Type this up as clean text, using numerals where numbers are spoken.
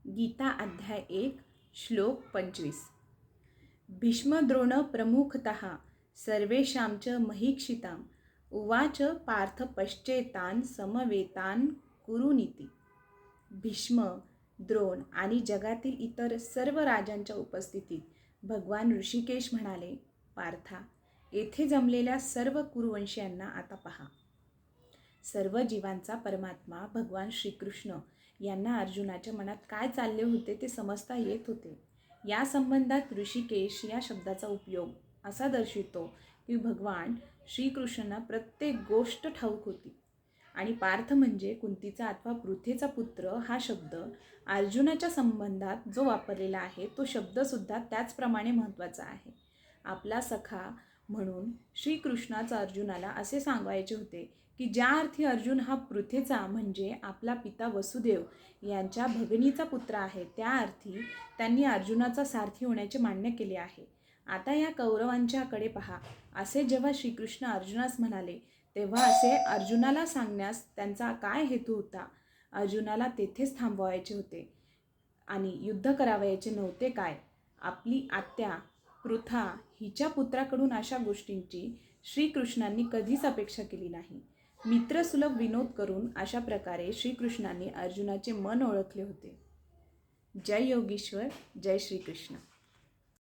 गीता अध्याय 1 श्लोक 25। भीष्मद्रोण प्रमुखतः सर्वेषां च महीक्षिताम् उवाच पार्थ पश्चेतान् समवेतान् कुरुनीति। भीष्म, द्रोण आणि जगातील इतर सर्व राजांच्या उपस्थितीत भगवान ऋषिकेश म्हणाले, पार्था, येथे जमलेल्या सर्व कुरुवंशीयांना आता पहा. सर्व जीवांचा परमात्मा भगवान श्रीकृष्ण यांना अर्जुनाच्या मनात काय चालले होते ते समजता येत होते. या संबंधात ऋषिकेश या शब्दाचा उपयोग असा दर्शवितो की भगवान श्रीकृष्णांना प्रत्येक गोष्ट ठाऊक होती आणि पार्थ म्हणजे कुंतीचा अथवा पृथेचा पुत्र हा शब्द अर्जुनाच्या संबंधात जो वापरलेला आहे तो शब्दसुद्धा त्याचप्रमाणे महत्त्वाचा आहे. आपला सखा म्हणून श्रीकृष्णाचा अर्जुनाला असे सांगायचे होते की ज्या अर्थी अर्जुन हा पृथेचा म्हणजे आपला पिता वसुदेव यांच्या भगिनीचा पुत्र आहे, त्या अर्थी त्यांनी अर्जुनाचा सारथी होण्याचे मान्य केले आहे. आता या कौरवांच्याकडे पहा. असे जेव्हा श्रीकृष्ण अर्जुनास म्हणाले तेव्हा असे अर्जुनाला सांगण्यास त्यांचा काय हेतू होता? अर्जुनाला तेथेच थांबवायचे होते आणि युद्ध करावयाचे नव्हते काय? आपली आत्या पृथा हिच्या पुत्राकडून अशा गोष्टींची श्रीकृष्णांनी कधीच अपेक्षा केली नाही. मित्रसुलभ विनोद करून अशा प्रकारे श्रीकृष्णांनी अर्जुनाचे मन ओळखले होते. जय योगीश्वर, जय श्रीकृष्ण.